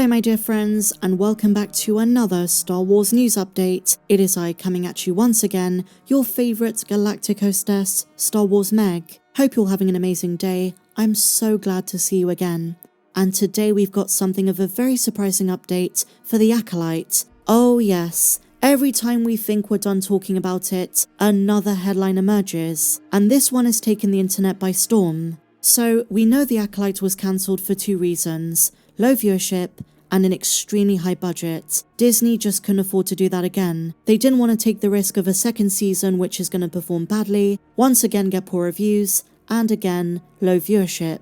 Hello my dear friends, and welcome back to another Star Wars news update. It is I coming at you once again, your favourite galactic hostess, Star Wars Meg. Hope you're having an amazing day. I'm so glad to see you again. And today we've got something of a very surprising update for The Acolyte. Oh yes, every time we think we're done talking about it, another headline emerges. And this one has taken the internet by storm. So we know The Acolyte was cancelled for two reasons: low viewership and an extremely high budget. Disney just couldn't afford to do that again. They didn't want to take the risk of a second season which is going to perform badly, once again get poor reviews, and again, low viewership.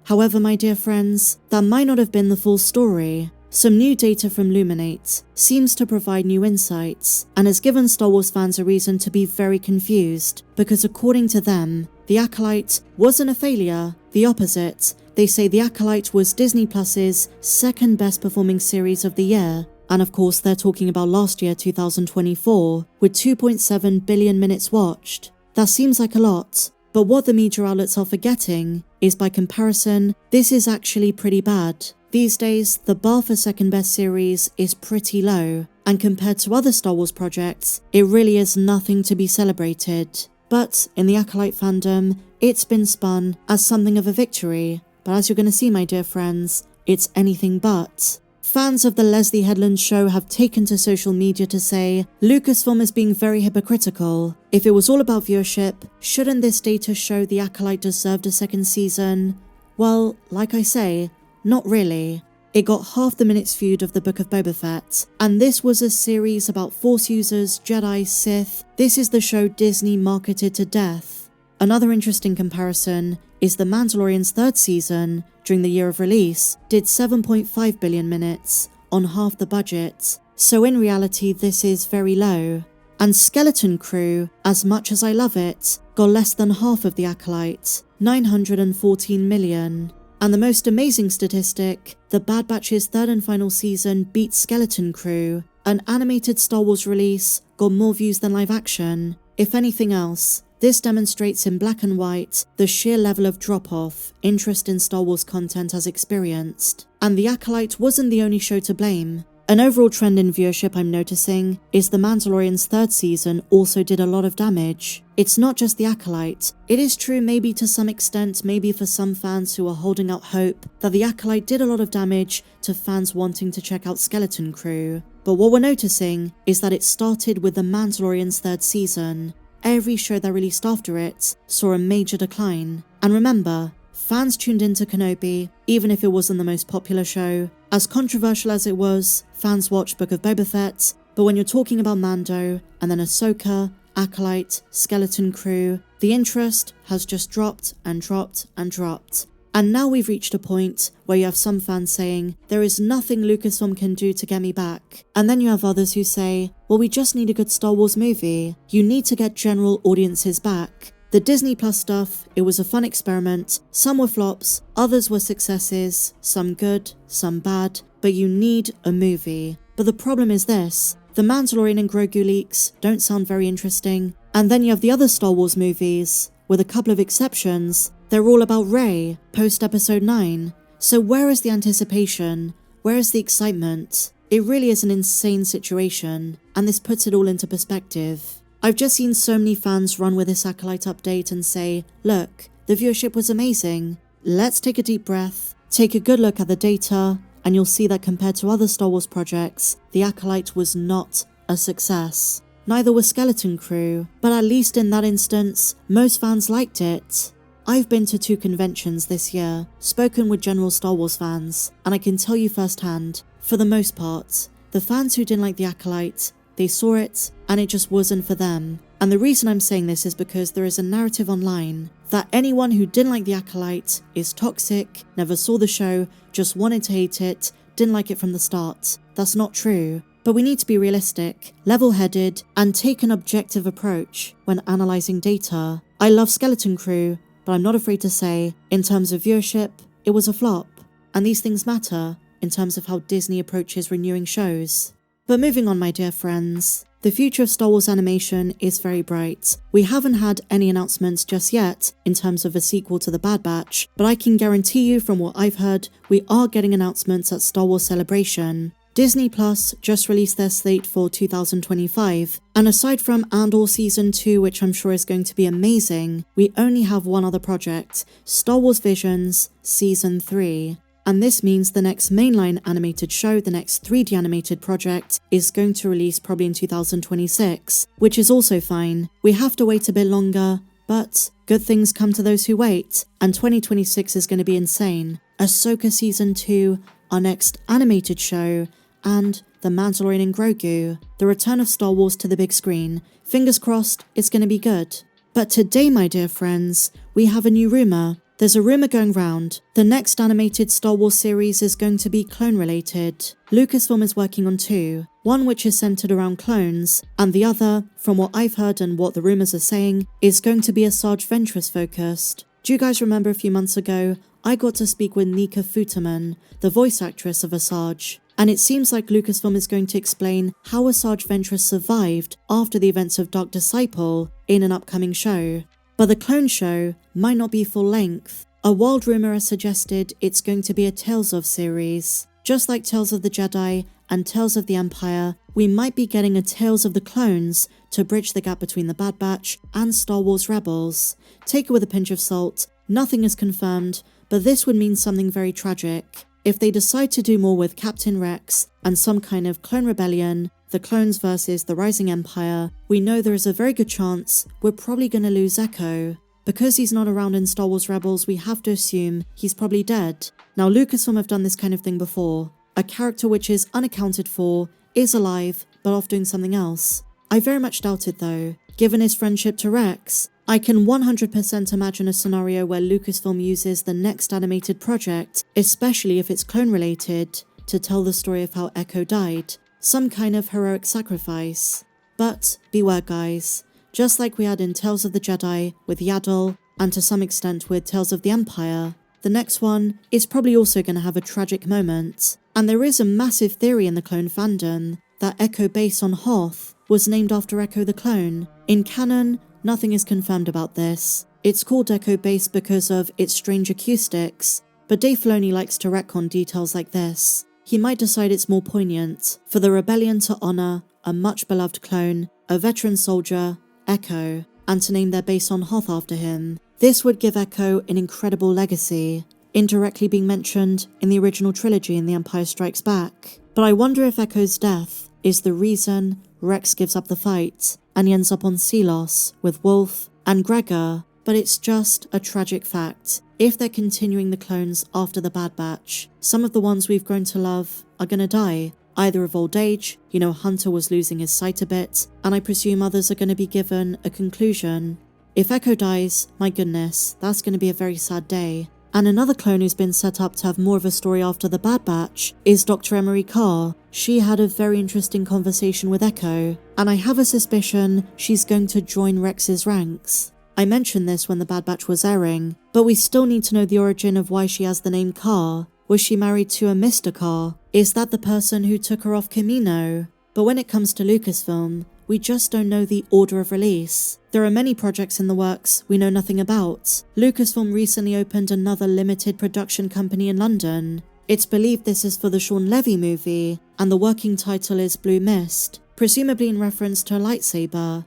However, my dear friends, that might not have been the full story. Some new data from Luminate seems to provide new insights, and has given Star Wars fans a reason to be very confused, because according to them, The Acolyte wasn't a failure, the opposite. They say The Acolyte was Disney Plus's second best performing series of the year, and of course they're talking about last year 2024, with 2.7 billion minutes watched. That seems like a lot, but what the media outlets are forgetting is by comparison, this is actually pretty bad. These days, the bar for second best series is pretty low, and compared to other Star Wars projects, it really is nothing to be celebrated. But in the Acolyte fandom, it's been spun as something of a victory. But as you're going to see, my dear friends, it's anything but. Fans of the Leslie Headland show have taken to social media to say, Lucasfilm is being very hypocritical. If it was all about viewership, shouldn't this data show The Acolyte deserved a second season? Well, like I say, not really. It got half the minutes viewed of the Book of Boba Fett, and this was a series about Force users, Jedi, Sith. This is the show Disney marketed to death. Another interesting comparison is The Mandalorian's third season, during the year of release, did 7.5 billion minutes, on half the budget. So in reality, this is very low. And Skeleton Crew, as much as I love it, got less than half of The Acolyte, 914 million. And the most amazing statistic, The Bad Batch's third and final season beat Skeleton Crew. An animated Star Wars release got more views than live action. If anything else, this demonstrates in black and white the sheer level of drop-off interest in Star Wars content has experienced. And The Acolyte wasn't the only show to blame. An overall trend in viewership I'm noticing is The Mandalorian's third season also did a lot of damage. It's not just The Acolyte. It is true maybe to some extent, maybe for some fans who are holding out hope, that The Acolyte did a lot of damage to fans wanting to check out Skeleton Crew. But what we're noticing is that it started with The Mandalorian's third season. Every show that released after it saw a major decline. And remember, fans tuned into Kenobi, even if it wasn't the most popular show. As controversial as it was, fans watched Book of Boba Fett, but when you're talking about Mando, and then Ahsoka, Acolyte, Skeleton Crew, the interest has just dropped and dropped and dropped. And now we've reached a point where you have some fans saying, there is nothing Lucasfilm can do to get me back. And then you have others who say, well, we just need a good Star Wars movie. You need to get general audiences back. The Disney Plus stuff, it was a fun experiment. Some were flops, others were successes, some good, some bad, but you need a movie. But the problem is this, The Mandalorian and Grogu leaks don't sound very interesting. And then you have the other Star Wars movies, with a couple of exceptions. They're all about Rey, post-episode 9. So where is the anticipation? Where is the excitement? It really is an insane situation, and this puts it all into perspective. I've just seen so many fans run with this Acolyte update and say, look, the viewership was amazing. Let's take a deep breath, take a good look at the data, and you'll see that compared to other Star Wars projects, The Acolyte was not a success. Neither was Skeleton Crew, but at least in that instance, most fans liked it. I've been to 2 conventions this year, spoken with general Star Wars fans, and I can tell you firsthand, for the most part, the fans who didn't like The Acolyte, they saw it, and it just wasn't for them. And the reason I'm saying this is because there is a narrative online that anyone who didn't like The Acolyte is toxic, never saw the show, just wanted to hate it, didn't like it from the start. That's not true. But we need to be realistic, level-headed, and take an objective approach when analysing data. I love Skeleton Crew, but I'm not afraid to say, in terms of viewership, it was a flop. And these things matter in terms of how Disney approaches renewing shows. But moving on, my dear friends, the The future of Star Wars animation is very bright. We haven't had any announcements just yet in terms of a sequel to The Bad Batch, but I can guarantee you from what I've heard, we are getting announcements at Star Wars Celebration. Disney Plus just released their slate for 2025, and aside from Andor Season 2, which I'm sure is going to be amazing, we only have one other project, Star Wars Visions Season 3. And this means the next mainline animated show, the next 3D animated project, is going to release probably in 2026, which is also fine. We have to wait a bit longer, but good things come to those who wait, and 2026 is going to be insane. Ahsoka Season 2, our next animated show, and The Mandalorian and Grogu, the return of Star Wars to the big screen. Fingers crossed, it's going to be good. But today, my dear friends, we have a new rumour. There's a rumour going round. The next animated Star Wars series is going to be clone-related. Lucasfilm is working on 2, one which is centred around clones, and the other, from what I've heard and what the rumours are saying, is going to be Asajj Ventress focused. Do you guys remember a few months ago, I got to speak with Nika Futterman, the voice actress of Asajj, and it seems like Lucasfilm is going to explain how Asajj Ventress survived after the events of Dark Disciple in an upcoming show. But the clone show might not be full length. A wild rumour has suggested it's going to be a Tales of series. Just like Tales of the Jedi and Tales of the Empire, we might be getting a Tales of the Clones to bridge the gap between the Bad Batch and Star Wars Rebels. Take it with a pinch of salt, nothing is confirmed, but this would mean something very tragic. If they decide to do more with Captain Rex and some kind of clone rebellion, the clones versus the rising empire, we know there is a very good chance we're probably going to lose Echo. Because he's not around in Star Wars Rebels, we have to assume he's probably dead. Now Lucasfilm have done this kind of thing before. A character which is unaccounted for, is alive, but off doing something else. I very much doubt it though. Given his friendship to Rex, I can 100% imagine a scenario where Lucasfilm uses the next animated project, especially if it's clone related, to tell the story of how Echo died. Some kind of heroic sacrifice. But beware guys, just like we had in Tales of the Jedi with Yaddle, and to some extent with Tales of the Empire, the next one is probably also going to have a tragic moment. And there is a massive theory in the clone fandom that Echo base on Hoth was named after Echo the Clone. In canon, nothing is confirmed about this. It's called Echo Base because of its strange acoustics, but Dave Filoni likes to retcon details like this. He might decide it's more poignant for the rebellion to honour a much beloved clone, a veteran soldier, Echo, and to name their base on Hoth after him. This would give Echo an incredible legacy, indirectly being mentioned in the original trilogy in The Empire Strikes Back. But I wonder if Echo's death is the reason Rex gives up the fight, and he ends up on Selos with Wolf and Gregor, but it's just a tragic fact. If they're continuing the clones after the Bad Batch, some of the ones we've grown to love are gonna die, either of old age, Hunter was losing his sight a bit, and I presume others are gonna be given a conclusion. If Echo dies, my goodness, that's gonna be a very sad day. And another clone who's been set up to have more of a story after the Bad Batch is Dr. Emery Carr. She had a very interesting conversation with Echo, and I have a suspicion she's going to join Rex's ranks. I mentioned this when the Bad Batch was airing, but we still need to know the origin of why she has the name Carr. Was she married to a Mr. Carr? Is that the person who took her off Camino? But when it comes to Lucasfilm, we just don't know the order of release. There are many projects in the works we know nothing about. Lucasfilm recently opened another limited production company in London. It's believed this is for the Sean Levy movie, and the working title is Blue Mist, presumably in reference to a lightsaber.